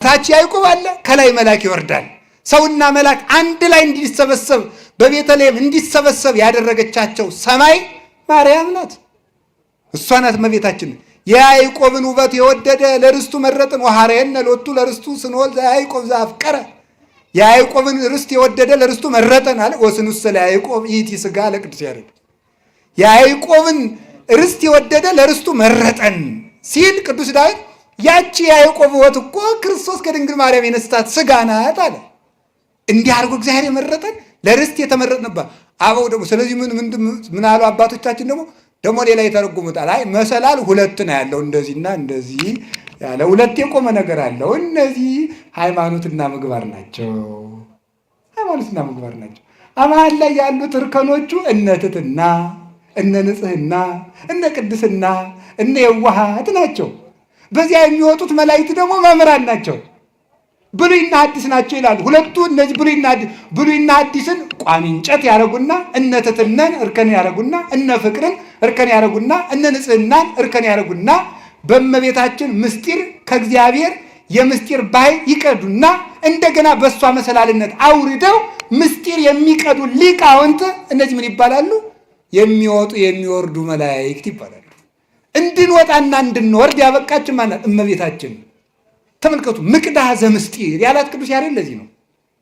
ታች ያዕቆብ አለ፣ ከላይ መልአክ ይወርዳል። ሰውና መልአክ አንድ ላይ እንዲሰበሰብ በቤተልሔም እንዲሰበሰብ ያደረገቻቸው ሰማይ ማርያም ናት። እሷ ናት እመቤታችን። የያዕቆብን ውበት የወደደ ለርስቱ መረጥን ወሐረየነ ሎቱ ለርስቱ ስንወልድ ያዕቆብ ዘአፍቀረ። የያዕቆብን ርስት የወደደ ለርስቱ መረጠን አለ። ወስኑሰ ለያዕቆብ ይእቲ ሥጋ ለቅዱስ ያሬድ። የያዕቆብን ርስት የወደደ ለርስቱ መረጠን ሲል ቅዱስ ዳዊት ያቺ የያዕቆብ ውበት እኮ ክርስቶስ ከድንግል ማርያም የነስታት ሥጋ ናት አለ። እንዲህ አድርጎ እግዚአብሔር የመረጠን ለርስት የተመረጥንባት አበው ደግሞ። ስለዚህ ምን አሉ አባቶቻችን ደግሞ ሌላ የተረጉሙታል። አይ መሰላል ሁለት ነው ያለው፣ እንደዚህና እንደዚህ ያለ ሁለት የቆመ ነገር አለው። እነዚህ ሃይማኖትና ምግባር ናቸው። ሃይማኖትና ምግባር ናቸው። አማን ላይ ያሉት እርከኖቹ እነ ትሕትና፣ እነ ንጽሕና፣ እነ ቅድስና፣ እነ የዋሃት ናቸው። በዚያ የሚወጡት መላእክት ደግሞ መምህራን ናቸው። ብሉይና ሐዲስ ናቸው ይላሉ። ሁለቱ እነዚህ ብሉይና ሐዲስን ቋሚ እንጨት ያደረጉና እነ ትሕትናን እርከን ያደረጉና እነ ፍቅርን እርከን ያደረጉና እነ ንጽሕናን እርከን ያደረጉና በእመቤታችን ምስጢር ከእግዚአብሔር የምስጢር ባሕር ይቀዱና እንደገና በእሷ መሰላልነት አውርደው ምስጢር የሚቀዱ ሊቃውንት እነዚህ ምን ይባላሉ? የሚወጡ የሚወርዱ መላእክት ይባላሉ። እንድንወጣና እንድንወርድ ያበቃችን ማናት? እመቤታችን። ተመልከቱ፣ ምቅዳህ ዘምስጢር ያላት ቅዱስ ያሬድ ለዚህ ነው።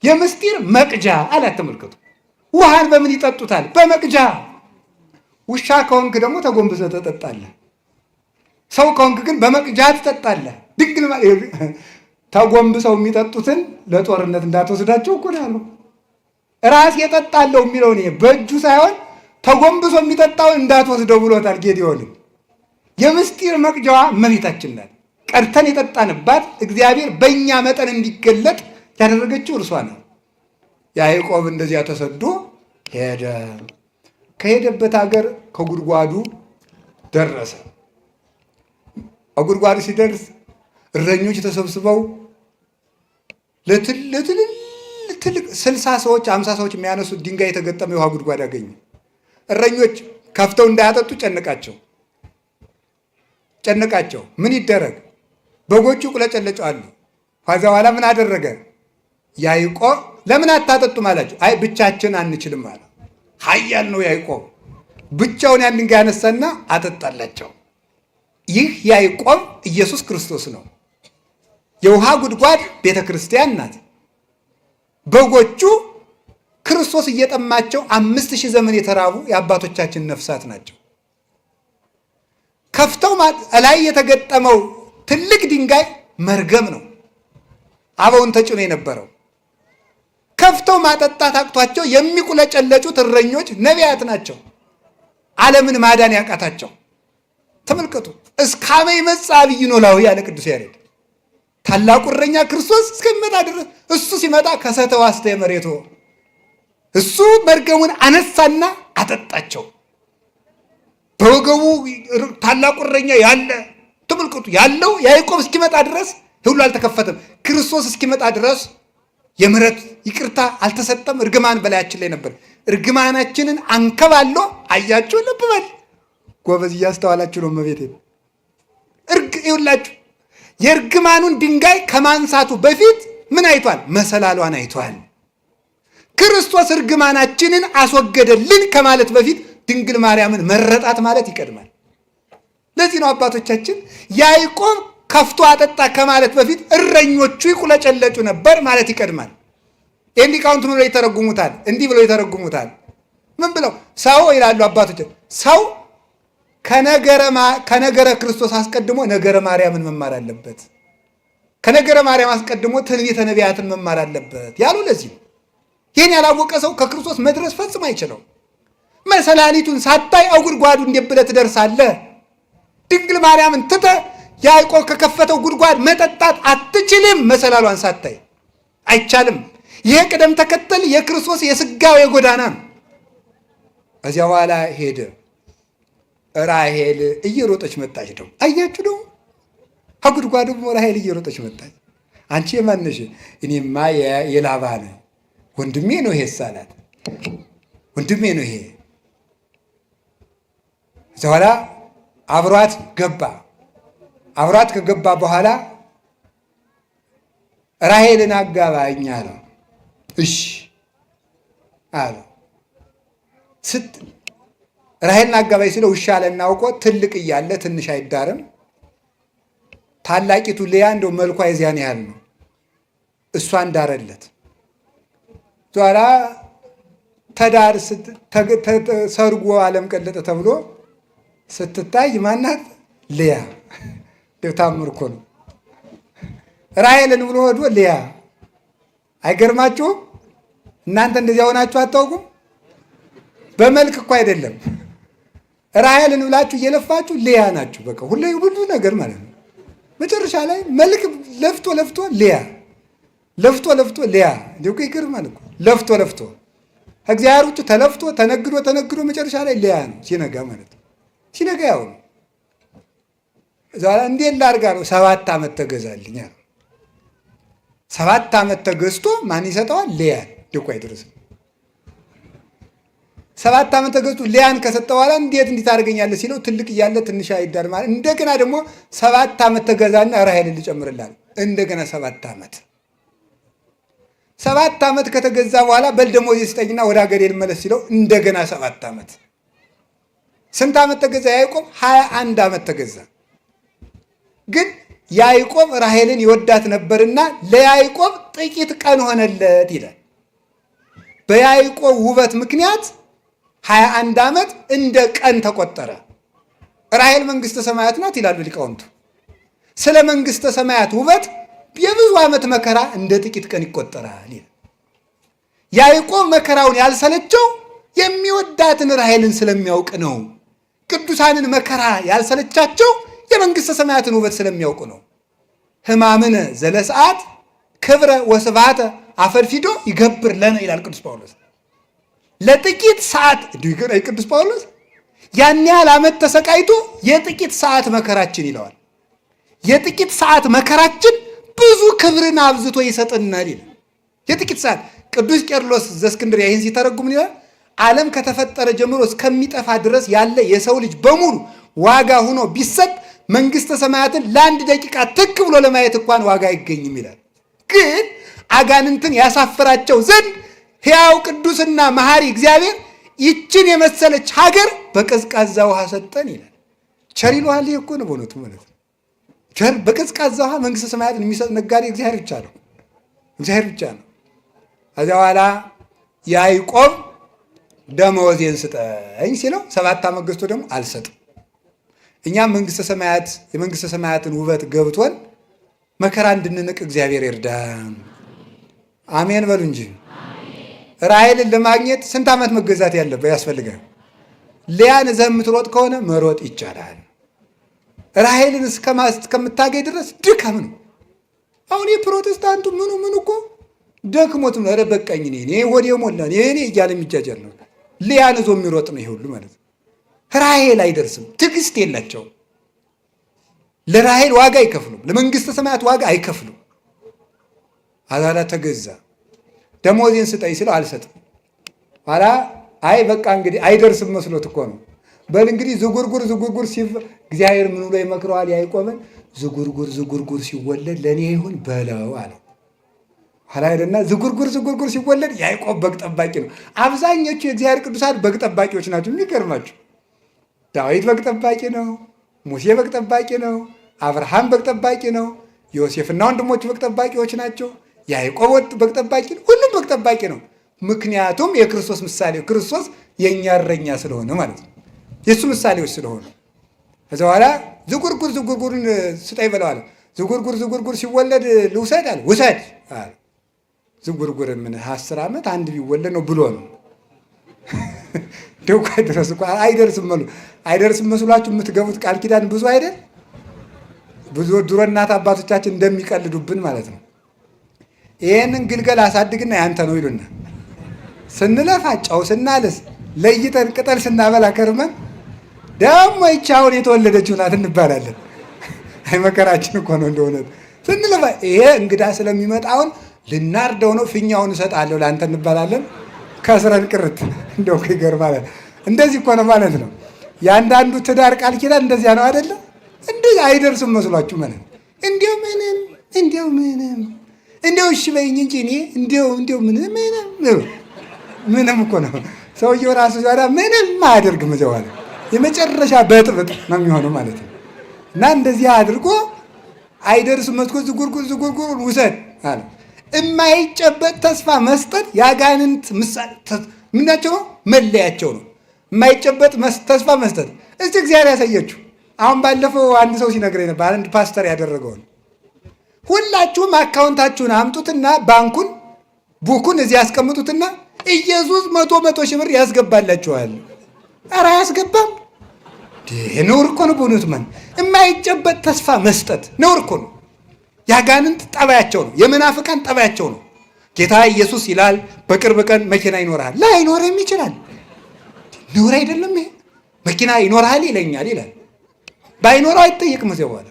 የምስጢር መቅጃ አላት። ተመልከቱ፣ ውሃን በምን ይጠጡታል? በመቅጃ። ውሻ ከሆንክ ደግሞ ተጎንብሰህ ትጠጣለህ። ሰው ከሆንክ ግን በመቅጃ ትጠጣለህ። ድንግል ተጎንብሰው የሚጠጡትን ለጦርነት እንዳትወስዳቸው እኮ ነው ያለው። ራስ የጠጣለው የሚለው በእጁ ሳይሆን ተጎንብሶ የሚጠጣውን እንዳትወስደው ብሎታል ጌዴዎንን። የምስጢር መቅጃዋ እመቤታችን ናት። ቀድተን የጠጣንባት እግዚአብሔር በእኛ መጠን እንዲገለጥ ያደረገችው እርሷ ናት። ያዕቆብ እንደዚያ ተሰዶ ሄደ። ከሄደበት ሀገር ከጉድጓዱ ደረሰ። ጉድጓዱ ሲደርስ እረኞች ተሰብስበው ለትልቅ 60 ሰዎች 50 ሰዎች የሚያነሱት ድንጋይ የተገጠመ የውሃ ጉድጓድ አገኙ። እረኞች ከፍተው እንዳያጠጡ ጨነቃቸው። ምን ይደረግ? በጎቹ ቁለጨለጫሉ። ከዛ በኋላ ምን አደረገ? ያዕቆብ ለምን አታጠጡም አላቸው። አይ ብቻችን አንችልም አለ። ኃያል ነው ያዕቆብ። ብቻውን ያን ድንጋይ ያነሳና አጠጣላቸው። ይህ ያዕቆብ ኢየሱስ ክርስቶስ ነው። የውሃ ጉድጓድ ቤተ ክርስቲያን ናት። በጎቹ ክርስቶስ እየጠማቸው 5000 ዘመን የተራቡ የአባቶቻችን ነፍሳት ናቸው። ከፍተው ላይ የተገጠመው ትልቅ ድንጋይ መርገም ነው። አበውን ተጭኖ የነበረው ከፍተው ማጠጣት አቅቷቸው የሚቁለጨለጩት እረኞች ነቢያት ናቸው። ዓለምን ማዳን ያቃታቸው ተመልከቱ። እስካመ ይመጽእ ዐቢይ ኖላዊ ያለ ቅዱስ ያሬድ ታላቁ እረኛ ክርስቶስ እስከሚመጣ ድረስ እሱ ሲመጣ ከሰተ ዋስተ መሬቶ እሱ መርገሙን አነሳና አጠጣቸው። በወገቡ ታላቁ እረኛ ያለ ተመልከቱ ያለው ያዕቆብ እስኪመጣ ድረስ ሁሉ አልተከፈተም። ክርስቶስ እስኪመጣ ድረስ የምህረት ይቅርታ አልተሰጠም። እርግማን በላያችን ላይ ነበር። እርግማናችንን አንከባሎ አያችሁ። ልብ በል ጎበዝ፣ እያስተዋላችሁ ነው። መቤቴ ይውላችሁ የእርግማኑን ድንጋይ ከማንሳቱ በፊት ምን አይቷል? መሰላሏን አይቷል። ክርስቶስ እርግማናችንን አስወገደልን ከማለት በፊት ድንግል ማርያምን መረጣት ማለት ይቀድማል። ለዚህ ነው አባቶቻችን ያዕቆብ ከፍቶ አጠጣ ከማለት በፊት እረኞቹ ይቁለጨለጩ ነበር ማለት ይቀድማል። ይህን ሊቃውንት ምን ብለው ይተረጉሙታል? እንዲህ ብለው ይተረጉሙታል። ምን ብለው? ሰው ይላሉ አባቶች፣ ሰው ከነገረ ክርስቶስ አስቀድሞ ነገረ ማርያምን መማር አለበት፣ ከነገረ ማርያም አስቀድሞ ትንቢተ ነቢያትን መማር አለበት ያሉ ለዚህ ነው። ይህን ያላወቀ ሰው ከክርስቶስ መድረስ ፈጽሞ አይችለው። መሰላሊቱን ሳታይ ጉድጓዱ እንዴት ብለህ ትደርሳለህ? ድንግል ማርያምን ትተህ ያዕቆብ ከከፈተው ጉድጓድ መጠጣት አትችልም። መሰላሏን ሳታይ አይቻልም። ይሄ ቅደም ተከተል የክርስቶስ የሥጋዌ ጎዳና ነው። ከዚያ በኋላ ሄደ። ራሔል እየሮጠች መጣች። ደግሞ አያችሁ፣ ደግሞ ከጉድጓዱ ራሔል እየሮጠች መጣች። አንቺ የማን ነሽ? እኔማ የላባ ነኝ። ወንድሜ ነው ይሄ ሳላት፣ ወንድሜ ነው ይሄ። ከዚያ በኋላ አብሯት ገባ። አብሯት ከገባ በኋላ ራሔልን አጋባኝ አለው። እሺ አለው። ራሔልን አጋባኝ ሲለው እሺ አለና አውቆ ትልቅ እያለ ትንሽ አይዳርም። ታላቂቱ ልያ እንደው መልኳ የዚያን ያህል ነው። እሷን ዳረለት። ኋላ ተዳር ሰርጎ ዓለም ቀለጠ ተብሎ ስትታይ ማናት? ልያ። ታምር እኮ ነው። ራሔልን ብሎ ወዶ ልያ። አይገርማችሁም? እናንተ እንደዚያ ሆናችሁ አታውቁም? በመልክ እኮ አይደለም። ራሔልን ብላችሁ እየለፋችሁ ልያ ናችሁ። በቃ ሁሉ ነገር ማለት ነው። መጨረሻ ላይ መልክ ለፍቶ ለፍቶ ልያ፣ ለፍቶ ለፍቶ ልያ። እንዲሁ ይገርማል እኮ ለፍቶ ለፍቶ እግዚአብሔር ውጭ ተለፍቶ ተነግዶ ተነግዶ መጨረሻ ላይ ልያ ነው ሲነጋ ማለት ነው። ሲነጋ ያው ነው። ዛሬ እንዴት ላድርጋ ነው? 7 ዓመት ተገዛልኝ አለ። 7 ዓመት ተገዝቶ ማን ይሰጠዋል? ልያን። ድቆ አይደርስም። 7 ዓመት ተገዝቶ ልያን ከሰጠ በኋላ እንዴት ታደርገኛለህ ሲለው ትልቅ እያለ ትንሽ አይዳር ማለት። እንደገና ደግሞ 7 ዓመት ተገዛና ራሔልን ልጨምርልሃል። እንደገና 7 ዓመት 7 ዓመት ከተገዛ በኋላ በል ደሞዝ ስጠኝና ወደ ሀገሬ ልመለስ ሲለው እንደገና 7 ዓመት። ስንት ዓመት ተገዛ ያዕቆብ? 21 ዓመት ተገዛ። ግን ያዕቆብ ራሔልን ይወዳት ነበርና ለያዕቆብ ጥቂት ቀን ሆነለት ይላል። በያዕቆብ ውበት ምክንያት 21 ዓመት እንደ ቀን ተቆጠረ። ራሔል መንግሥተ ሰማያት ናት ይላሉ ሊቃውንቱ። ስለ መንግሥተ ሰማያት ውበት የብዙ ዓመት መከራ እንደ ጥቂት ቀን ይቆጠራል ይላል። ያዕቆብ መከራውን ያልሰለቸው የሚወዳትን ራሔልን ስለሚያውቅ ነው። ቅዱሳንን መከራ ያልሰለቻቸው የመንግሥተ ሰማያትን ውበት ስለሚያውቁ ነው። ሕማምነ ዘለሰዓት ክብረ ወስብሐተ አፈልፊዶ ይገብር ለነ ይላል ቅዱስ ጳውሎስ። ለጥቂት ሰዓት ቅዱስ ጳውሎስ ያን ያህል ዓመት ተሰቃይቶ የጥቂት ሰዓት መከራችን ይለዋል። የጥቂት ሰዓት መከራችን ብዙ ክብርን አብዝቶ ይሰጥናል ይላል። የጥቂት ሰዓት ቅዱስ ቄርሎስ ዘእስክንድርያ ይህን ሲተረጉም ይላል ዓለም ከተፈጠረ ጀምሮ እስከሚጠፋ ድረስ ያለ የሰው ልጅ በሙሉ ዋጋ ሆኖ ቢሰጥ መንግሥተ ሰማያትን ለአንድ ደቂቃ ትክ ብሎ ለማየት እንኳን ዋጋ አይገኝም ይላል። ግን አጋንንትን ያሳፍራቸው ዘንድ ሕያው ቅዱስና መሐሪ እግዚአብሔር ይችን የመሰለች ሀገር በቀዝቃዛ ውሃ ሰጠን ይላል። ቸር ይለዋል። ይሄ እኮ ነው በእውነቱ ማለት ነው። ቸር በቀዝቃዛ ውሃ መንግሥተ ሰማያትን የሚሰጥ ነጋዴ እግዚአብሔር ብቻ ነው። እግዚአብሔር ብቻ ነው። ከዚያ በኋላ ያዕቆብ ደመወዜን ስጠኝ ሲለው 7 ዓመት ገዝቶ ደግሞ አልሰጥም። እኛም መንግሥተ ሰማያት የመንግሥተ ሰማያትን ውበት ገብቶን መከራ እንድንንቅ እግዚአብሔር ይርዳን። አሜን በሉ እንጂ። ራሔልን ለማግኘት ስንት ዓመት መገዛት ያስፈልጋል? ልያን እዘህ የምትሮጥ ከሆነ መሮጥ ይቻላል። ራሔልን እስከምታገኝ ድረስ ድካም ነው። አሁን የፕሮቴስታንቱ ምኑ እኮ ደክሞት ነው። ኧረ በቃኝ እኔ ሆዴ ሞላ እኔ እያለ የሚጃጃል ነው። ልያን እዞ የሚሮጥ ነው ይሄ ሁሉ ማለት ነው። ራሔል አይደርስም። ትዕግስት የላቸውም። ለራሔል ዋጋ አይከፍሉም። ለመንግሥተ ሰማያት ዋጋ አይከፍሉም። አዛላ ተገዛ። ደሞዜን ስጠኝ ስለው አልሰጥም። ኋላ አይ በቃ እንግዲህ አይደርስም መስሎት እኮ ነው። በል እንግዲህ ዝጉርጉር እግዚአብሔር ምን ብሎ ይመክረዋል ያዕቆብን? ዝጉርጉር ሲወለድ ለእኔ ይሁን በለው አለው። ኋላ ሄደና ዝጉርጉር ሲወለድ ያዕቆብ በግ ጠባቂ ነው። አብዛኞቹ የእግዚአብሔር ቅዱሳን በግ ጠባቂዎች ናቸው። የሚገርማቸው ዳዊት በግ ጠባቂ ነው። ሙሴ በግ ጠባቂ ነው። አብርሃም በግ ጠባቂ ነው። ዮሴፍና ወንድሞቹ በግ ጠባቂዎች ናቸው። ያዕቆብ በግ ጠባቂ ነው። ሁሉም በግ ጠባቂ ነው። ምክንያቱም የክርስቶስ ምሳሌ ክርስቶስ የእኛ እረኛ ስለሆነ ማለት ነው። የእሱ ምሳሌዎች ስለሆነ ከዚ በኋላ ዝጉርጉርን ስጠኝ በለዋል። ዝጉርጉር ሲወለድ ልውሰድ አለ። ውሰድ አለ። ዝጉርጉር ምን 10 ዓመት አንድ ቢወለድ ነው ብሎ ነው። ደውቃ ድረስ እኮ አይደርስም መስሏችሁ የምትገቡት ቃል ኪዳን ብዙ አይደል? ብዙ ድሮ እናት አባቶቻችን እንደሚቀልዱብን ማለት ነው። ይህንን ግልገል አሳድግና ያንተ ነው ይሉና ስንለፋ ጨው ስናልስ ለይተን ቅጠል ስናበላ ከርመን ደግሞ ይቺ አሁን የተወለደችው ናት እንባላለን። አይ መከራችን እኮ ነው እንደሆነ ስንለፋ ይሄ እንግዳ ስለሚመጣ አሁን ልናርደው ነው ፊኛውን እሰጣለሁ ለአንተ እንባላለን። ከስረን ቅርት እንደው ይገርማል። እንደዚህ እኮ ነው ማለት ነው። ያንዳንዱ ትዳር ቃል ኪዳን እንደዚያ ነው አይደለ? እንደዚህ አይደርስም መስሏችሁ ማለት እንዲያው እሺ በይኝ እንጂ እኔ እንዲያው ምንም እኮ ነው ሰውየው ራሱ ዛሬ ምንም አያደርግም። እዚያው አለ የመጨረሻ በጥብጥ ነው የሚሆነው ማለት ነው። እና እንደዚህ አድርጎ አይደርስም መስኮት ዝጉርጉር ውሰድ አለ። የማይጨበጥ ተስፋ መስጠት ያጋንንት ምሳሌ ምናቸው ነው፣ መለያቸው ነው። የማይጨበጥ ተስፋ መስጠት እስቲ እግዚአብሔር ያሳየችው። አሁን ባለፈው አንድ ሰው ሲነግረኝ ነበር፣ አንድ ፓስተር ያደረገውን። ሁላችሁም አካውንታችሁን አምጡትና ባንኩን ቡኩን እዚህ ያስቀምጡትና ኢየሱስ መቶ ሺህ ብር ያስገባላችኋል። ኧረ አያስገባም። ነውር እኮ ነው በእውነቱ። የማይጨበጥ ተስፋ መስጠት ነውር እኮ ነው። ያጋንንት ጠባያቸው ነው፣ የመናፍቃን ጠባያቸው ነው። ጌታ ኢየሱስ ይላል በቅርብ ቀን መኪና ይኖርሃል። ላይኖርም ይችላል። ነውር አይደለም ይሄ? መኪና ይኖርሃል ይለኛል ይላል። ባይኖረው አይጠየቅም። እዚያ በኋላ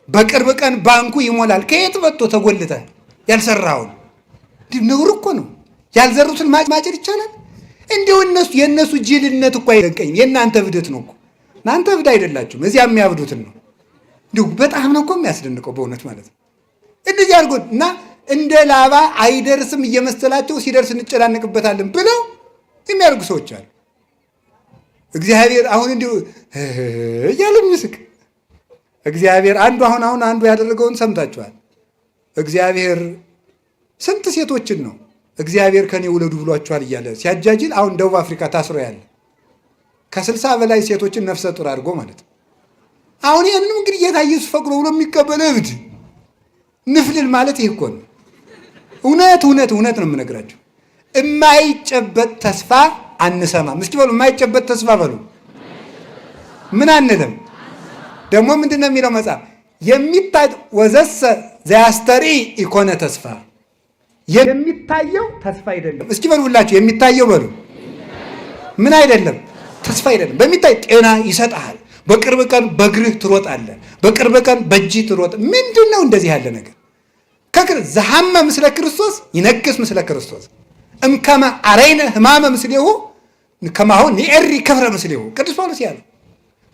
በቅርብ ቀን ባንኩ ይሞላል። ከየት መጥቶ ተጎልተህ ያልሰራውን? ነውር እኮ ነው። ያልዘሩትን ማጨድ ይቻላል? እንዲሁ የእነሱ ጅልነት እኮ አይደንቀኝም። የእናንተ እብደት ነው እኮ። እናንተ እብድ አይደላችሁም፣ እዚያ የሚያብዱትን ነው። እንዲሁ በጣም ነው እኮ የሚያስደንቀው በእውነት ማለት ነው። እንደዚህ አድርጎት እና እንደ ላባ አይደርስም እየመሰላቸው ሲደርስ እንጨናነቅበታለን ብለው የሚያደርጉ ሰዎች አሉ። እግዚአብሔር አሁን እንዲሁ እያለ ምስክ እግዚአብሔር አሁን አንዱ ያደረገውን ሰምታችኋል። እግዚአብሔር ስንት ሴቶችን ነው እግዚአብሔር ከኔ ውለዱ ብሏችኋል እያለ ሲያጃጅል፣ አሁን ደቡብ አፍሪካ ታስሮ ያለ ከ60 በላይ ሴቶችን ነፍሰ ጡር አድርጎ ማለት ነው። አሁን ይህንንም እንግዲህ ጌታ ኢየሱስ ፈቅዶ ብሎ የሚቀበል እብድ ንፍልል ማለት ይህ እኮ ነው። እውነት ነው የምነግራቸው። የማይጨበጥ ተስፋ አንሰማም። እስኪ በሉ የማይጨበጥ ተስፋ በሉ። ምን አንልም። ደግሞ ምንድን ነው የሚለው መጽሐፍ? የሚታይ ወዘሰ ዘያስተሪ ኢኮነ ተስፋ፣ የሚታየው ተስፋ አይደለም። እስኪ በሉ ሁላችሁ የሚታየው በሉ። ምን አይደለም? ተስፋ አይደለም። በሚታይ ጤና ይሰጥሃል። በቅርብ ቀን በእግርህ ትሮጣለህ። በቅርብ ቀን በእጅህ ትሮጥ። ምንድን ነው እንደዚህ ያለ ነገር? ዘሐመ ምስለ ክርስቶስ ይነግስ ምስለ ክርስቶስ እምከመ አረይነ ሕማመ ምስሌሁ ከማሁ ንኤሪ ክብረ ምስሌሁ። ቅዱስ ጳውሎስ ያለው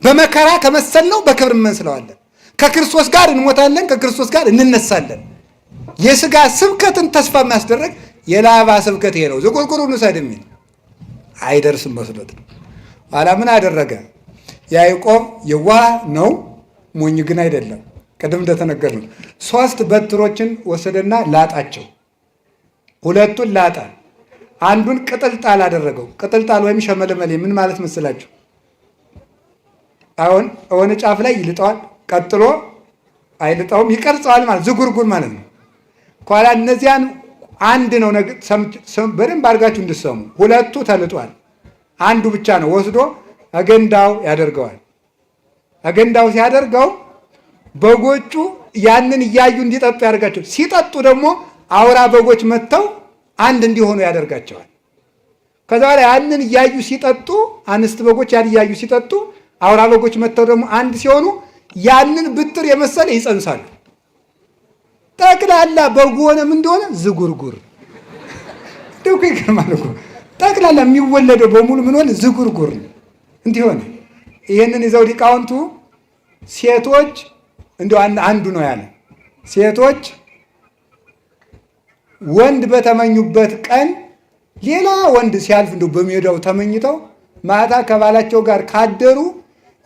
በመከራ ከመሰልነው በክብር እንመስለዋለን። ከክርስቶስ ጋር እንሞታለን፣ ከክርስቶስ ጋር እንነሳለን። የሥጋ ስብከትን ተስፋ የሚያስደረግ የላባ ስብከት ይሄ ነው። ዝቁርቁሩን ውሰድ የሚል አይደርስም መስሎት ነው። ኋላ ምን አደረገ? ያዕቆብ የዋህ ነው፣ ሞኝ ግን አይደለም። ቅድም እንደተነገርነው 3 በትሮችን ወሰደና ላጣቸው። 2ቱን ላጣ፣ አንዱን ቅጥልጣል አደረገው። ቅጥልጣል ወይም ሸመለመሌ ምን ማለት መስላችሁ? አሁን የሆነ ጫፍ ላይ ይልጠዋል፣ ቀጥሎ አይልጠውም፣ ይቀርጸዋል ማለት ዝጉርጉር ማለት ነው። ኋላ እነዚያን አንድ ነው በደንብ አድርጋችሁ እንድሰሙ። 2ቱ ተልጧል፣ አንዱ ብቻ ነው ወስዶ አገንዳው ያደርገዋል። አገንዳው ሲያደርገው በጎቹ ያንን እያዩ እንዲጠጡ ያደርጋቸው። ሲጠጡ ደግሞ አውራ በጎች መጥተው አንድ እንዲሆኑ ያደርጋቸዋል። ከዛ በኋላ ያንን እያዩ ሲጠጡ፣ አንስት በጎች ያን እያዩ ሲጠጡ፣ አውራ በጎች መጥተው ደግሞ አንድ ሲሆኑ ያንን ብትር የመሰለ ይጸንሳሉ። ጠቅላላ በጉ ሆነም እንደሆነ ዝጉርጉር። ደውኩ ይገርማል እኮ ጠቅላላ የሚወለደው በሙሉ ምን ሆነ? ዝጉርጉር እንዲሆነ። ይህንን ይዘው ሊቃውንቱ ሴቶች እንደው አንዱ ነው ያለ፣ ሴቶች ወንድ በተመኙበት ቀን ሌላ ወንድ ሲያልፍ እንደው በሜዳው ተመኝተው ማታ ከባላቸው ጋር ካደሩ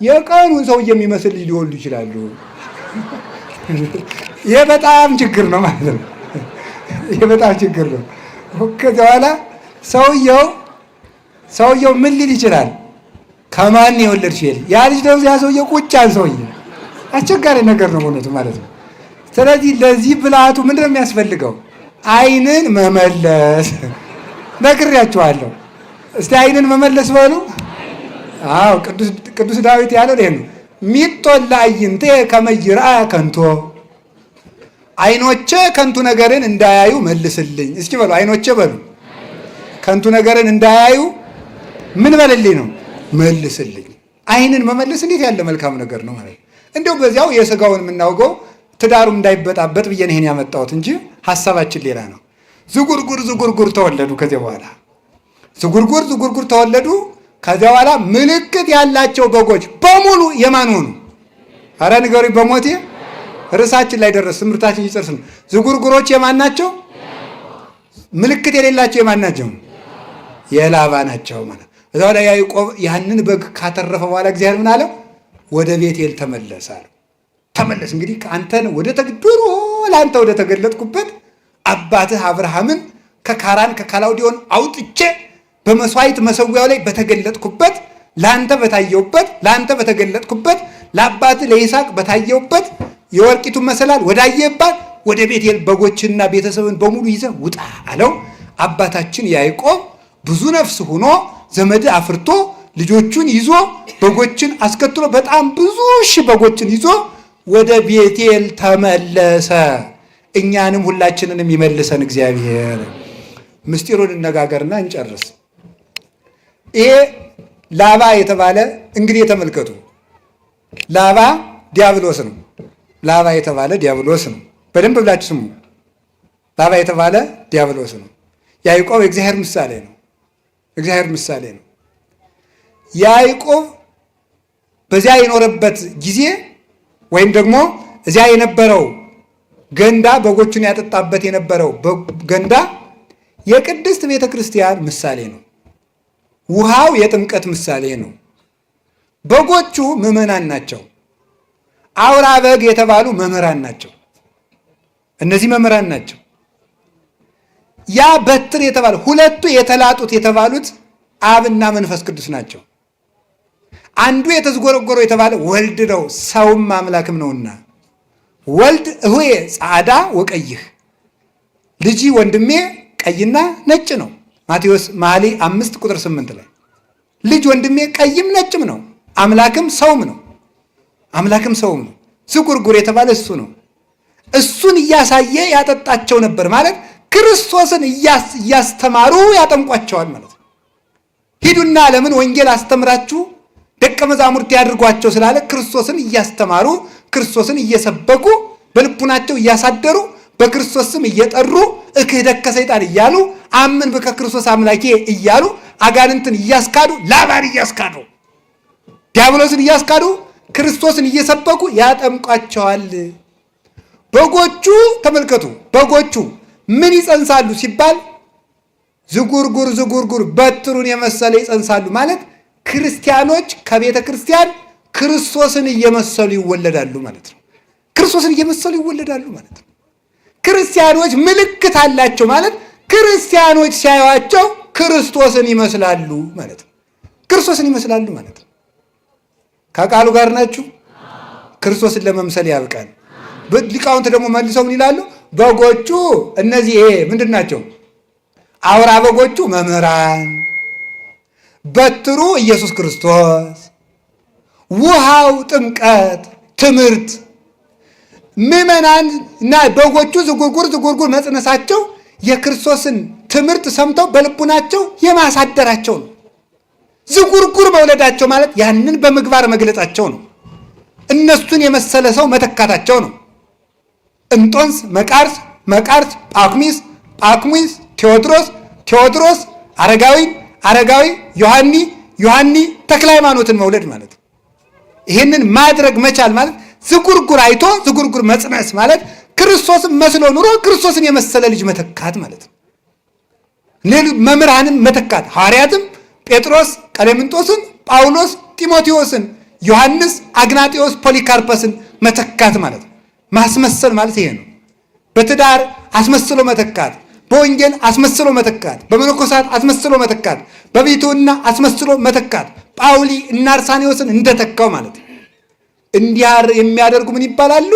የቀኑን ሰው የሚመስል ልጅ ሊወልዱ ይችላሉ። ይሄ በጣም ችግር ነው ማለት ነው። ይሄ በጣም ችግር ነው። ከዚያ በኋላ ሰውየው ምን ሊል ይችላል? ከማን የወለድሽ ይል ያ ልጅ ደግሞ ያ ሰውየው ቁጫን ሰውዬ አስቸጋሪ ነገር ነው እውነቱ ማለት ነው። ስለዚህ ለዚህ ብልሃቱ ምንድን ነው የሚያስፈልገው? ዓይንን መመለስ ነግሬያችኋለሁ። እስቲ ዓይንን መመለስ በሉ። አዎ ቅዱስ ዳዊት ያለው ይሄ ነው። ሚጦላ አይንቴ ከመይራ ከንቶ፣ ዓይኖቼ ከንቱ ነገርን እንዳያዩ መልስልኝ። እስኪ በሉ ዓይኖቼ በሉ ከንቱ ነገርን እንዳያዩ ምን በልልኝ ነው? መልስልኝ። ዓይንን መመለስ እንዴት ያለ መልካም ነገር ነው ማለት ነው። እንደው በዚያው የሥጋውን የምናውቀው ትዳሩም እንዳይበጣበጥ ብዬ ነው ይሄን ያመጣሁት እንጂ ሐሳባችን ሌላ ነው። ዝጉርጉር ተወለዱ። ከዚያ በኋላ ዝጉርጉር ተወለዱ። ከዚያ በኋላ ምልክት ያላቸው በጎች በሙሉ የማን ሆኑ? አረ ንገሩኝ። በሞቴ ርዕሳችን ላይ ደረስ። ትምህርታችን ይጨርስ ነው። ዝጉርጉሮች የማን ናቸው? ምልክት የሌላቸው የማን ናቸው? የላባ ናቸው ማለት። እዛው ላይ ያዕቆብ ያንን በግ ካተረፈ በኋላ እግዚአብሔር ምን አለው? ወደ ቤቴል ተመለስ አለው። ተመለስ እንግዲህ ከአንተን ወደ ተግድሮ ለአንተ ወደ ተገለጥኩበት አባትህ አብርሃምን ከካራን ከካላውዲዮን አውጥቼ በመስዋዕት መሰዊያው ላይ በተገለጥኩበት ለአንተ በታየውበት ለአንተ በተገለጥኩበት ለአባትህ ለይስሐቅ በታየውበት የወርቂቱን መሰላል ወዳየባት ወደ ቤቴል በጎችና ቤተሰብን በሙሉ ይዘህ ውጣ አለው። አባታችን ያዕቆብ ብዙ ነፍስ ሆኖ ዘመድ አፍርቶ ልጆቹን ይዞ በጎችን አስከትሎ በጣም ብዙ ሺህ በጎችን ይዞ ወደ ቤቴል ተመለሰ። እኛንም ሁላችንንም ይመልሰን እግዚአብሔር። ምስጢሩን እነጋገርና እንጨርስ። ይሄ ላባ የተባለ እንግዲህ ተመልከቱ፣ ላባ ዲያብሎስ ነው። ላባ የተባለ ዲያብሎስ ነው። በደንብ ብላችሁ ስሙ። ላባ የተባለ ዲያብሎስ ነው። ያዕቆብ የእግዚአብሔር ምሳሌ ነው። እግዚአብሔር ምሳሌ ነው። ያዕቆብ በዚያ የኖረበት ጊዜ ወይም ደግሞ እዚያ የነበረው ገንዳ በጎቹን ያጠጣበት የነበረው ገንዳ የቅድስት ቤተ ክርስቲያን ምሳሌ ነው። ውሃው የጥምቀት ምሳሌ ነው። በጎቹ ምዕመናን ናቸው። አውራ በግ የተባሉ መምህራን ናቸው። እነዚህ መምህራን ናቸው። ያ በትር የተባለ ሁለቱ የተላጡት የተባሉት አብና መንፈስ ቅዱስ ናቸው። አንዱ የተዝጎረጎረው የተባለ ወልድ ነው፣ ሰውም አምላክም ነውና ወልድ እሁዬ ጻዕዳ ወቀይህ፣ ልጅ ወንድሜ ቀይና ነጭ ነው። ማቴዎስ መኃልየ 5:8 ላይ ልጅ ወንድሜ ቀይም ነጭም ነው፣ አምላክም ሰውም ነው። አምላክም ሰውም ነው። ዝጉርጉር የተባለ እሱ ነው። እሱን እያሳየ ያጠጣቸው ነበር ማለት ክርስቶስን እያስተማሩ ያጠምቋቸዋል ማለት ነው። ሂዱና ዓለምን ወንጌል አስተምራችሁ ደቀ መዛሙርት ያድርጓቸው ስላለ ክርስቶስን እያስተማሩ ክርስቶስን እየሰበኩ በልቡናቸው እያሳደሩ በክርስቶስ ስም እየጠሩ እክህደከ ሰይጣን እያሉ አምን በከ ክርስቶስ አምላኬ እያሉ አጋንንትን እያስካዱ ላባን እያስካዱ ዲያብሎስን እያስካዱ ክርስቶስን እየሰበኩ ያጠምቋቸዋል። በጎቹ ተመልከቱ፣ በጎቹ ምን ይጸንሳሉ ሲባል ዝጉርጉር ዝጉርጉር በትሩን የመሰለ ይጸንሳሉ ማለት ክርስቲያኖች ከቤተ ክርስቲያን ክርስቶስን እየመሰሉ ይወለዳሉ ማለት ነው። ክርስቶስን እየመሰሉ ይወለዳሉ ማለት ነው። ክርስቲያኖች ምልክት አላቸው ማለት ክርስቲያኖች ሲያዩአቸው ክርስቶስን ይመስላሉ ማለት ነው። ክርስቶስን ይመስላሉ ማለት ነው። ከቃሉ ጋር ናችሁ? ክርስቶስን ለመምሰል ያብቃል። ሊቃውንት ደግሞ መልሰው ምን ይላሉ? በጎቹ እነዚህ ምንድን ናቸው? አውራ በጎቹ መምህራን፣ በትሩ ኢየሱስ ክርስቶስ፣ ውሃው ጥምቀት ትምህርት፣ ምዕመናን እና በጎቹ ዝጉርጉር ዝጉርጉር መጽነሳቸው የክርስቶስን ትምህርት ሰምተው በልቡናቸው የማሳደራቸው ነው። ዝጉርጉር መውለዳቸው ማለት ያንን በምግባር መግለጻቸው ነው። እነሱን የመሰለ ሰው መተካታቸው ነው። እንጦንስ፣ መቃርስ፣ መቃርስ፣ ጳኩሚስ፣ ጳኩሚስ፣ ቴዎድሮስ፣ አረጋዊ፣ ዮሐኒ፣ ተክለ ሃይማኖትን መውለድ ማለት ነው። ይህንን ማድረግ መቻል ማለት ዝጉርጉር አይቶ ዝጉርጉር መጽነስ ማለት ክርስቶስን መስሎ ኑሮ ክርስቶስን የመሰለ ልጅ መተካት ማለት ነው። መምህራንም መተካት ሐዋርያትም ጴጥሮስ ቀሌምንጦስን፣ ጳውሎስ ጢሞቴዎስን፣ ዮሐንስ አግናጢዎስ ፖሊካርፐስን መተካት ማለት ነው። ማስመሰል ማለት ይሄ ነው። በትዳር አስመስሎ መተካት፣ በወንጌል አስመስሎ መተካት፣ በመነኮሳት አስመስሎ መተካት፣ በቤቱና አስመስሎ መተካት ጳውሊ እና አርሳኔዎስን እንደተካው ማለት ነው። እንዲያር የሚያደርጉ ምን ይባላሉ?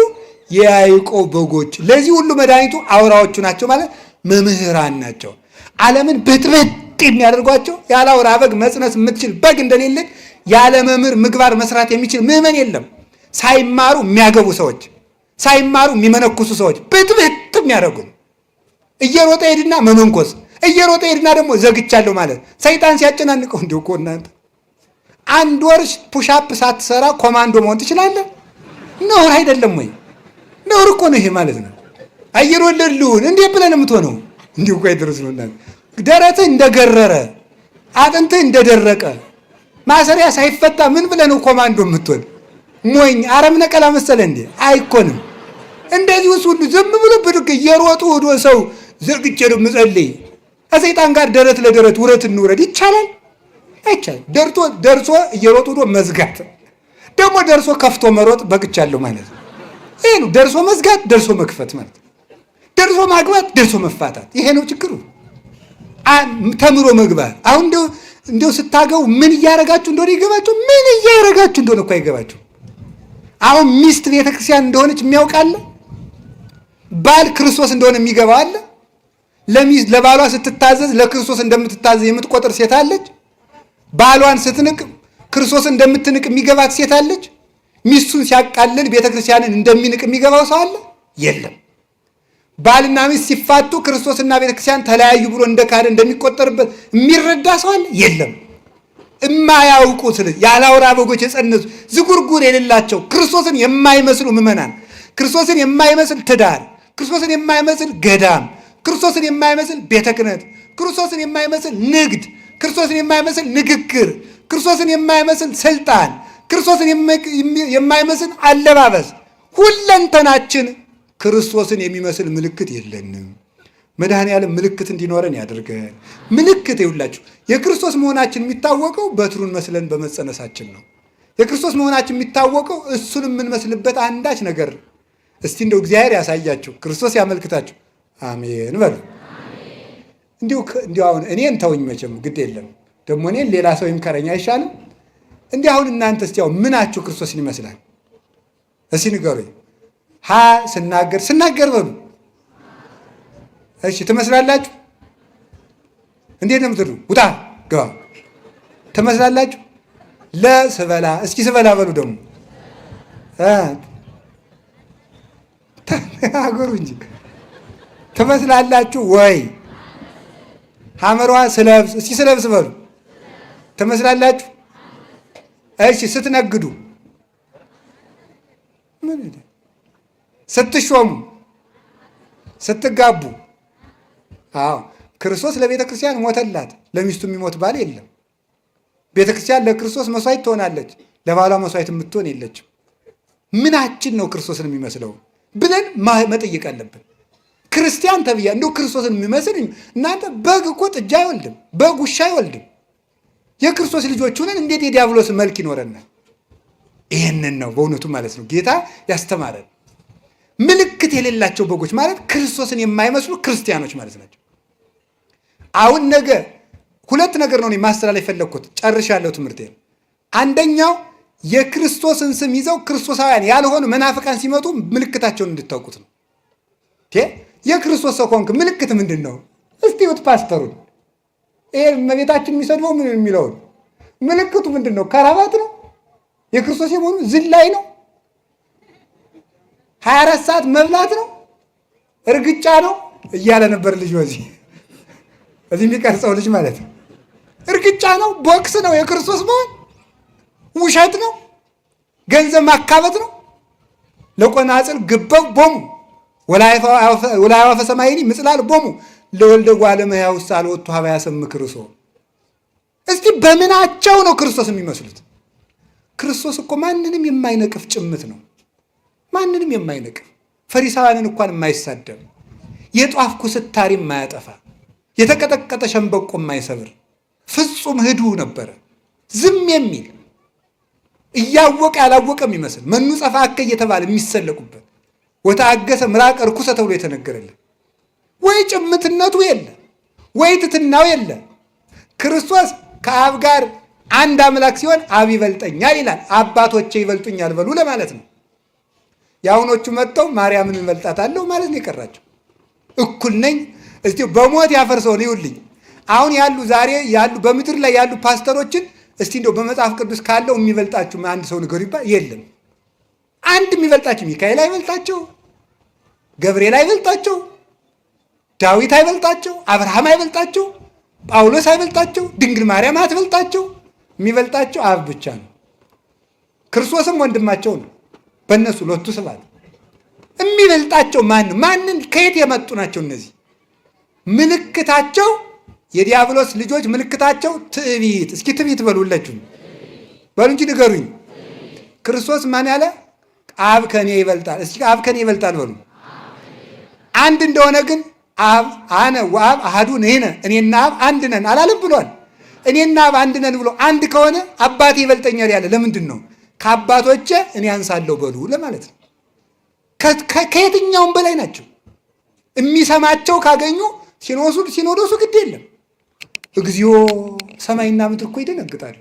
የያዕቆብ በጎች። ለዚህ ሁሉ መድኃኒቱ አውራዎቹ ናቸው ማለት መምህራን ናቸው። ዓለምን ብጥብጥ የሚያደርጓቸው ያለ አውራ በግ መጽነስ የምትችል በግ እንደሌለ ያለ መምህር ምግባር መስራት የሚችል ምዕመን የለም። ሳይማሩ የሚያገቡ ሰዎች፣ ሳይማሩ የሚመነኩሱ ሰዎች ብጥብጥ የሚያደርጉ እየሮጠ ሄድና መመንኮስ፣ እየሮጠ ሄድና ደግሞ ዘግቻለሁ ማለት ሰይጣን ሲያጨናንቀው እንዲሁ እኮ እናንተ አንድ ወር ፑሻፕ ሳትሰራ ኮማንዶ መሆን ትችላለህ? ነውር አይደለም ወይ? ነውር እኮ ነው ይሄ ማለት ነው። አየር ወለድልውን እንዴ ብለን የምትሆነው እንዲሁ እኮ አይደረስ ነው። ደረትህ እንደገረረ አጥንትህ እንደደረቀ ማሰሪያ ሳይፈታ ምን ብለህ ነው ኮማንዶ የምትሆን? ሞኝ አረም ነቀላ መሰለ እንዴ? አይኮንም። እንደዚሁስ ሁሉ ዝም ብሎ ብድግ እየሮጡ ወዶ ሰው ዘርግቼ ነው የምጸልይ ከሰይጣን ጋር ደረት ለደረት ውረት እንውረድ ይቻላል? አይቻልም። ደርሶ እየሮጡ ወዶ መዝጋት ደግሞ ደርሶ ከፍቶ መሮጥ በግቻለሁ ማለት ነው። ይሄ ነው ደርሶ መዝጋት፣ ደርሶ መክፈት ማለት ነው። ደርሶ ማግባት፣ ደርሶ መፋታት። ይሄ ነው ችግሩ። ተምሮ መግባት። አሁን እንደው ስታገቡ ምን እያረጋችሁ እንደሆነ ይገባችሁ? ምን እያረጋችሁ እንደሆነ እኮ አይገባችሁ። አሁን ሚስት ቤተክርስቲያን እንደሆነች የሚያውቃለ? ባል ክርስቶስ እንደሆነ የሚገባው አለ? ለባሏ ስትታዘዝ ለክርስቶስ እንደምትታዘዝ የምትቆጥር ሴት አለች? ባሏን ስትንቅ ክርስቶስ እንደምትንቅ የሚገባት ሴት አለች? ሚስቱን ሲያቃልል ቤተክርስቲያንን እንደሚንቅ የሚገባው ሰው አለ? የለም። ባልና ሚስት ሲፋቱ ክርስቶስና ቤተክርስቲያን ተለያዩ ብሎ እንደ ካደ እንደሚቆጠርበት የሚረዳ ሰው አለ? የለም። እማያውቁት ያላውራ በጎች የጸነሱ ዝጉርጉር የሌላቸው ክርስቶስን የማይመስሉ ምዕመናን፣ ክርስቶስን የማይመስል ትዳር፣ ክርስቶስን የማይመስል ገዳም፣ ክርስቶስን የማይመስል ቤተ ክህነት፣ ክርስቶስን የማይመስል ንግድ፣ ክርስቶስን የማይመስል ንግግር፣ ክርስቶስን የማይመስል ስልጣን፣ ክርስቶስን የማይመስል አለባበስ፣ ሁለንተናችን ክርስቶስን የሚመስል ምልክት የለንም። መድኃኔዓለም ምልክት እንዲኖረን ያደርገን። ምልክት ይውላችሁ የክርስቶስ መሆናችን የሚታወቀው በትሩን መስለን በመጸነሳችን ነው። የክርስቶስ መሆናችን የሚታወቀው እሱን የምንመስልበት አንዳች ነገር። እስቲ እንደው እግዚአብሔር ያሳያችሁ፣ ክርስቶስ ያመልክታችሁ። አሜን በሉ። እንዲሁ አሁን እኔን ተውኝ፣ መቼም ግድ የለም ደግሞ እኔን ሌላ ሰው ይምከረኝ አይሻልም? እንዲህ አሁን እናንተ እስቲ አሁን ምናችሁ ክርስቶስን ይመስላል? እስቲ ንገሩኝ። ስናገር በሉ። እሺ ትመስላላችሁ? እንዴት ነው የምትሉ? ውጣ ግባ ትመስላላችሁ? ለስበላ እስኪ ስበላ በሉ ደግሞ አገሩ እንጂ ትመስላላችሁ ወይ? ሐመሯ ስለብስ እስኪ ስለብስ በሉ ትመስላላችሁ? እሺ ስትነግዱ፣ ስትሾሙ፣ ስትጋቡ። አዎ ክርስቶስ ለቤተ ክርስቲያን ሞተላት። ለሚስቱ የሚሞት ባል የለም። ቤተ ክርስቲያን ለክርስቶስ መስዋዕት ትሆናለች፣ ለባሏ መስዋዕት የምትሆን የለችም። ምናችን ነው ክርስቶስን የሚመስለው ብለን መጠየቅ አለብን። ክርስቲያን ተብያ እንደው ክርስቶስን የሚመስል እናንተ በግ እኮ ጥጃ አይወልድም፣ በግ ውሻ አይወልድም። የክርስቶስ ልጆች ሆነን እንዴት የዲያብሎስ መልክ ይኖረናል? ይህንን ነው በእውነቱ ማለት ነው ጌታ ያስተማረን። ምልክት የሌላቸው በጎች ማለት ክርስቶስን የማይመስሉ ክርስቲያኖች ማለት ናቸው። አሁን ነገ ሁለት ነገር ነው ማስተላለፍ የፈለግኩት፣ ጨርሻለሁ ትምህርቴን። አንደኛው የክርስቶስን ስም ይዘው ክርስቶሳውያን ያልሆኑ መናፍቃን ሲመጡ ምልክታቸውን እንድታውቁት ነው። የክርስቶስ ሰው ከሆንክ ምልክት ምንድን ነው? እስቲ ይሁት ፓስተሩን ይሄ እመቤታችን የሚሰድበው ምን የሚለውን ምልክቱ ምንድን ነው? ከራባት ነው? የክርስቶስ የመሆኑ ዝላይ ነው? 24 ሰዓት መብላት ነው? እርግጫ ነው እያለ ነበር ልጅ እዚህ የሚቀርጸው ልጅ ማለት ነው። እርግጫ ነው? ቦክስ ነው? የክርስቶስ መሆን ውሸት ነው? ገንዘብ ማካበት ነው? ለቆናጽል ግበው ቦሙ ወላይዋ ፈሰማይኒ ምጽላል ቦሙ ለወልደ እጓለ እመሕያው ሳልወጡ ሀበያ ሰም ክርስቶ። እስቲ በምናቸው ነው ክርስቶስ የሚመስሉት? ክርስቶስ እኮ ማንንም የማይነቅፍ ጭምት ነው። ማንንም የማይነቅፍ ፈሪሳውያንን እንኳን የማይሳደብ የጧፍ ኩስታሪ የማያጠፋ የተቀጠቀጠ ሸንበቆ የማይሰብር ፍጹም ህዱ ነበረ። ዝም የሚል እያወቀ ያላወቀ የሚመስል መኑ ጸፋከ እየተባለ የሚሰለቁበት ወተአገሰ ምራቅ ርኩሰ ተብሎ የተነገረልን ወይ ጭምትነቱ የለ ወይ ትትናው የለ። ክርስቶስ ከአብ ጋር አንድ አምላክ ሲሆን አብ ይበልጠኛል ይላል። አባቶቼ ይበልጡኛል በሉ ለማለት ነው። የአሁኖቹ መጥተው ማርያምን እንበልጣታለሁ ማለት ነው የቀራቸው። እኩል ነኝ እስቲ በሞት ያፈርሰውን ይውልኝ። አሁን ያሉ ዛሬ ያሉ በምድር ላይ ያሉ ፓስተሮችን እስቲ እንደው በመጽሐፍ ቅዱስ ካለው የሚበልጣችሁ አንድ ሰው ንገሩ ይባል የለም። አንድ የሚበልጣችሁ ሚካኤል አይበልጣቸው፣ ገብርኤል አይበልጣቸው፣ ዳዊት አይበልጣቸው፣ አብርሃም አይበልጣቸው፣ ጳውሎስ አይበልጣቸው፣ ድንግል ማርያም አትበልጣቸው። የሚበልጣቸው አብ ብቻ ነው። ክርስቶስም ወንድማቸው ነው። በእነሱ ሎቱ ስብሐት። የሚበልጣቸው ማንን ከየት የመጡ ናቸው እነዚህ? ምልክታቸው የዲያብሎስ ልጆች ምልክታቸው ትዕቢት። እስኪ ትዕቢት በሉላችሁ በሉ እንጂ ንገሩኝ። ክርስቶስ ማን ያለ? አብ ከኔ ይበልጣል። እስኪ አብ ከኔ ይበልጣል በሉ። አንድ እንደሆነ ግን አብ አነ ወአብ አሐዱ ነን፣ እኔና አብ አንድ ነን አላለም ብሏል። እኔና አብ አንድ ነን ብሎ አንድ ከሆነ አባቴ ይበልጠኛል ያለ ለምንድን ነው? ከአባቶቼ እኔ አንሳለሁ በሉ ለማለት ነው። ከየትኛውም በላይ ናቸው። የሚሰማቸው ካገኙ ሲኖዶሱ ግድ የለም። እግዚኦ ሰማይና ምድር እኮ ይደነግጣሉ።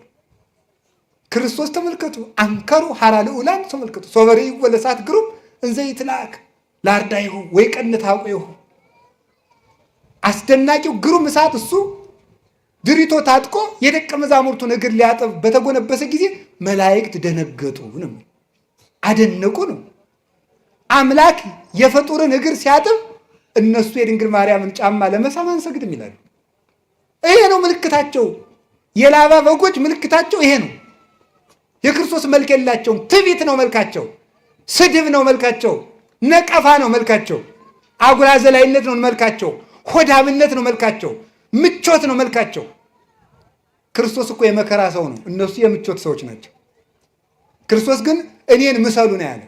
ክርስቶስ ተመልከቱ፣ አንከሩ ሐራ ልዑላን ተመልከቱ፣ ሶበሬ ወለሳት ግሩም እንዘ ይትላክ ላርዳይሁ ወይ ቀንት አውቆይሁ። አስደናቂው ግሩም እሳት እሱ ድሪቶ ታጥቆ የደቀ መዛሙርቱን እግር ሊያጠብ በተጎነበሰ ጊዜ መላእክት ደነገጡ ነው፣ አደነቁ ነው። አምላክ የፍጡርን እግር ሲያጥብ እነሱ የድንግል ማርያምን ጫማ ለመሳም አንሰግድም ይላሉ። ይሄ ነው ምልክታቸው። የላባ በጎች ምልክታቸው ይሄ ነው። የክርስቶስ መልክ የላቸውም። ትዕቢት ነው መልካቸው፣ ስድብ ነው መልካቸው፣ ነቀፋ ነው መልካቸው፣ አጉራ ዘላይነት ነው መልካቸው፣ ሆዳምነት ነው መልካቸው፣ ምቾት ነው መልካቸው። ክርስቶስ እኮ የመከራ ሰው ነው፣ እነሱ የምቾት ሰዎች ናቸው። ክርስቶስ ግን እኔን ምሰሉ ነው ያለ።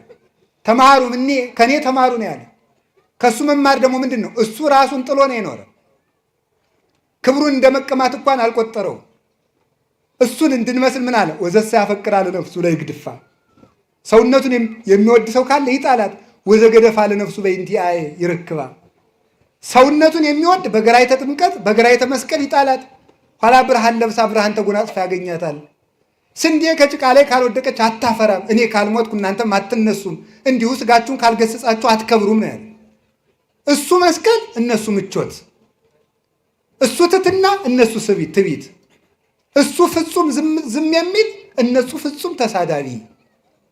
ተማሩ ከኔ ተማሩ ነው ያለ። ከሱ መማር ደግሞ ምንድን ነው? እሱ ራሱን ጥሎ ነው የኖረ። ክብሩን እንደ መቀማት እንኳን አልቆጠረው። እሱን እንድንመስል ምን አለ? ወዘሳ ያፈቅራል ነፍሱ ላይ ግድፋ። ሰውነቱን የሚወድ ሰው ካለ ይጣላት። ወዘገደፋ ለነፍሱ በእንቲአየ ይርክባ። ሰውነቱን የሚወድ በገራይተ ጥምቀት በገራይተ መስቀል ይጣላት፣ ኋላ ብርሃን ለብሳ ብርሃን ተጎናጽፋ ያገኛታል። ስንዴ ከጭቃ ላይ ካልወደቀች አታፈራም። እኔ ካልሞትኩ እናንተም አትነሱም፣ እንዲሁ ስጋችሁን ካልገሰጻችሁ አትከብሩም ነው ያለ። እሱ መስቀል፣ እነሱ ምቾት። እሱ ትትና፣ እነሱ ትዕቢት። እሱ ፍጹም ዝም የሚል፣ እነሱ ፍጹም ተሳዳቢ።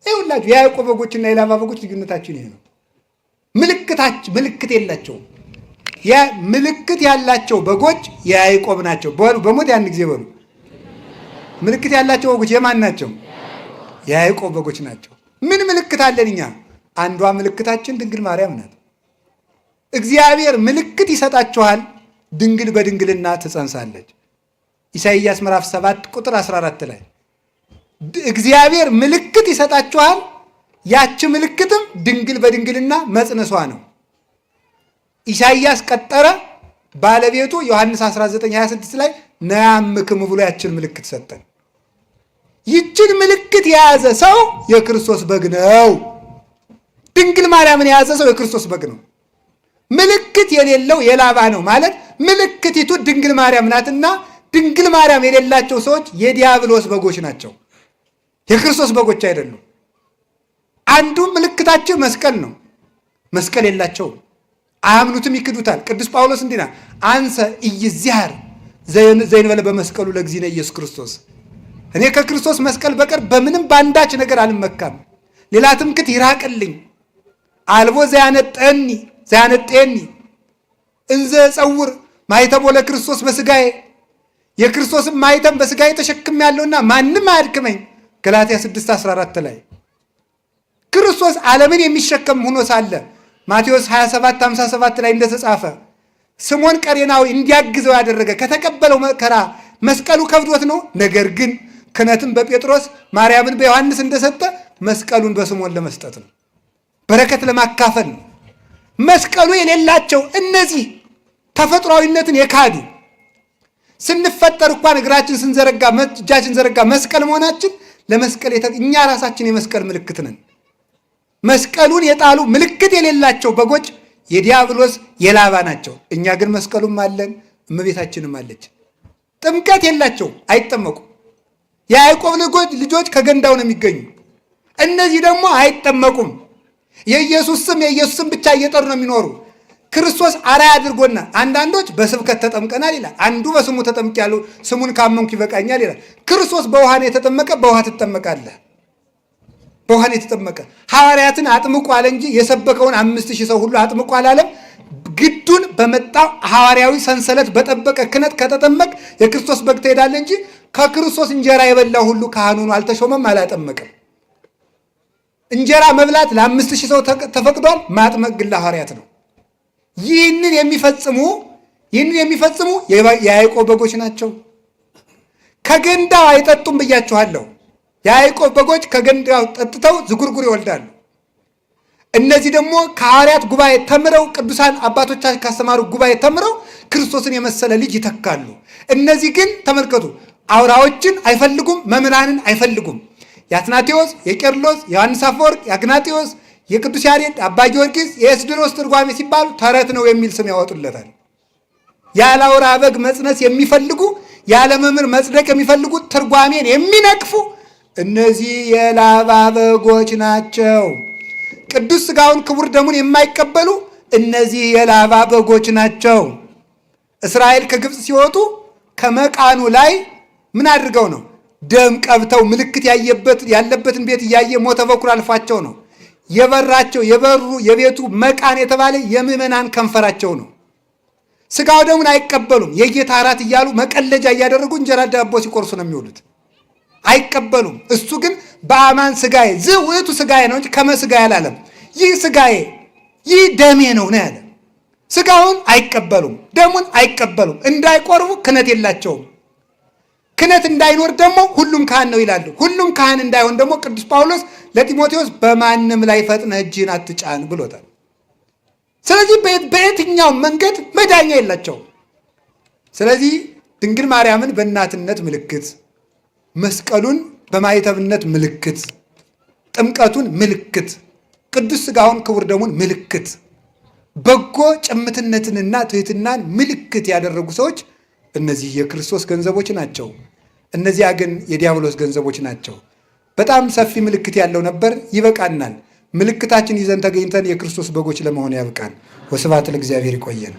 ይኸውላችሁ የያዕቆብ በጎችና የላባ በጎች ልዩነታችን ይሄ ነው። ምልክት የላቸውም። ምልክት ያላቸው በጎች የያዕቆብ ናቸው። በሞት ያን ጊዜ በሉ ምልክት ያላቸው በጎች የማን ናቸው? የያዕቆብ በጎች ናቸው። ምን ምልክት አለን እኛ? አንዷ ምልክታችን ድንግል ማርያም ናት። እግዚአብሔር ምልክት ይሰጣችኋል፣ ድንግል በድንግልና ትጸንሳለች። ኢሳይያስ ምዕራፍ 7 ቁጥር 14 ላይ እግዚአብሔር ምልክት ይሰጣችኋል፣ ያቺ ምልክትም ድንግል በድንግልና መጽነሷ ነው። ኢሳይያስ ቀጠረ፣ ባለቤቱ ዮሐንስ 19:26 ላይ ነያምክሙ ብሎ ያችን ምልክት ሰጠን። ይችን ምልክት የያዘ ሰው የክርስቶስ በግ ነው። ድንግል ማርያምን የያዘ ሰው የክርስቶስ በግ ነው። ምልክት የሌለው የላባ ነው ማለት ምልክቲቱ ድንግል ማርያም ናትና፣ ድንግል ማርያም የሌላቸው ሰዎች የዲያብሎስ በጎች ናቸው፣ የክርስቶስ በጎች አይደሉም። አንዱ ምልክታቸው መስቀል ነው። መስቀል የላቸውም፣ አያምኑትም፣ ይክዱታል። ቅዱስ ጳውሎስ እንዲና አንሰ ኢይዝያር ዘይንበለ በመስቀሉ ለእግዚእነ ኢየሱስ ክርስቶስ፣ እኔ ከክርስቶስ መስቀል በቀር በምንም በአንዳች ነገር አልመካም፣ ሌላ ትምክት ይራቅልኝ። አልቦ ዘያነጠኒ እንዘ ጸውር ማኅተሞ ለክርስቶስ በሥጋዬ፣ የክርስቶስን ማኅተም በሥጋዬ ተሸክም ያለውና ማንም አያድክመኝ። ገላትያ 6:14 ላይ ክርስቶስ ዓለምን የሚሸከም ሆኖ ሳለ ማቴዎስ 27:57 ላይ እንደተጻፈ ስምዖን ቀሬናዊ እንዲያግዘው ያደረገ ከተቀበለው መከራ መስቀሉ ከብዶት ነው። ነገር ግን ክህነትን በጴጥሮስ ማርያምን በዮሐንስ እንደሰጠ መስቀሉን በስምዖን ለመስጠት ነው፣ በረከት ለማካፈል ነው። መስቀሉ የሌላቸው እነዚህ ተፈጥሯዊነትን የካዱ ስንፈጠር እንኳን እግራችን ስንዘረጋ እጃችን ዘረጋ መስቀል መሆናችን ለመስቀል እኛ ራሳችን የመስቀል ምልክት ነን። መስቀሉን የጣሉ ምልክት የሌላቸው በጎች የዲያብሎስ የላባ ናቸው። እኛ ግን መስቀሉም አለን፣ እመቤታችንም አለች። ጥምቀት የላቸው፣ አይጠመቁም። የያዕቆብ ልጆች ከገንዳው ነው የሚገኙ። እነዚህ ደግሞ አይጠመቁም። የኢየሱስ ስም ብቻ እየጠሩ ነው የሚኖሩ። ክርስቶስ አርአያ አድርጎና አንዳንዶች በስብከት ተጠምቀናል ይላል፣ አንዱ በስሙ ተጠምቄያለሁ ስሙን ካመንኩ ይበቃኛል ይላል። ክርስቶስ በውሃ ነው የተጠመቀ፣ በውሃ ትጠመቃለህ። በውሃ ነው የተጠመቀ። ሐዋርያትን አጥምቁ አለ እንጂ የሰበከውን 5000 ሰው ሁሉ አጥምቁ አላለም። ግዱን በመጣው ሐዋርያዊ ሰንሰለት በጠበቀ ክህነት ከተጠመቅ የክርስቶስ በግ ትሄዳለህ እንጂ ከክርስቶስ እንጀራ የበላው ሁሉ ካህኑ ነው፣ አልተሾመም፣ አላጠመቀም። እንጀራ መብላት ለ5000 ሰው ተፈቅዷል፣ ማጥመቅ ግን ለሐዋርያት ነው። ይህንን የሚፈጽሙ የያዕቆብ በጎች ናቸው። ከገንዳው አይጠጡም ብያችኋለሁ። የያዕቆብ በጎች ከገንዳው ጠጥተው ዝጉርጉር ይወልዳሉ። እነዚህ ደግሞ ከሐዋርያት ጉባኤ ተምረው ቅዱሳን አባቶቻችን ካስተማሩ ጉባኤ ተምረው ክርስቶስን የመሰለ ልጅ ይተካሉ። እነዚህ ግን ተመልከቱ፣ አውራዎችን አይፈልጉም፣ መምህራንን አይፈልጉም። የአትናቴዎስ፣ የቄርሎስ፣ የዮሐንስ አፈወርቅ፣ የአግናጤዎስ፣ የቅዱስ ያሬድ፣ አባ ጊዮርጊስ፣ የኤስድሮስ ትርጓሜ ሲባሉ ተረት ነው የሚል ስም ያወጡለታል። ያለ አውራ በግ መጽነስ የሚፈልጉ ያለ መምህር መጽደቅ የሚፈልጉ ትርጓሜን የሚነቅፉ እነዚህ የላባ በጎች ናቸው። ቅዱስ ሥጋውን ክቡር ደሙን የማይቀበሉ እነዚህ የላባ በጎች ናቸው። እስራኤል ከግብፅ ሲወጡ ከመቃኑ ላይ ምን አድርገው ነው? ደም ቀብተው ምልክት ያለበትን ቤት እያየ ሞተ በኩር አልፏቸው ነው። የበራቸው የቤቱ መቃን የተባለ የምዕመናን ከንፈራቸው ነው። ሥጋው ደሙን አይቀበሉም። የጌታ እራት እያሉ መቀለጃ እያደረጉ እንጀራ ዳቦ ሲቆርሱ ነው የሚውሉት። አይቀበሉም። እሱ ግን በአማን ሥጋዬ ዝውዕቱ ሥጋዬ ነው እንጂ ከመስጋዬ አላለም። ይህ ሥጋዬ ይህ ደሜ ነው ነው ያለ። ሥጋውን አይቀበሉም፣ ደሙን አይቀበሉም። እንዳይቆርቡ ክህነት የላቸውም። ክህነት እንዳይኖር ደግሞ ሁሉም ካህን ነው ይላሉ። ሁሉም ካህን እንዳይሆን ደግሞ ቅዱስ ጳውሎስ ለጢሞቴዎስ በማንም ላይ ፈጥነህ እጅህን አትጫን ብሎታል። ስለዚህ በየትኛውም መንገድ መዳኛ የላቸውም። ስለዚህ ድንግል ማርያምን በእናትነት ምልክት፣ መስቀሉን በማኅተብነት ምልክት፣ ጥምቀቱን ምልክት፣ ቅዱስ ሥጋውን ክቡር ደሙን ምልክት፣ በጎ ጭምትነትንና ትሕትናን ምልክት ያደረጉ ሰዎች እነዚህ የክርስቶስ ገንዘቦች ናቸው። እነዚያ ግን የዲያብሎስ ገንዘቦች ናቸው። በጣም ሰፊ ምልክት ያለው ነበር። ይበቃናል። ምልክታችን ይዘን ተገኝተን የክርስቶስ በጎች ለመሆን ያብቃን። ወስብሐት ለእግዚአብሔር። ይቆየን።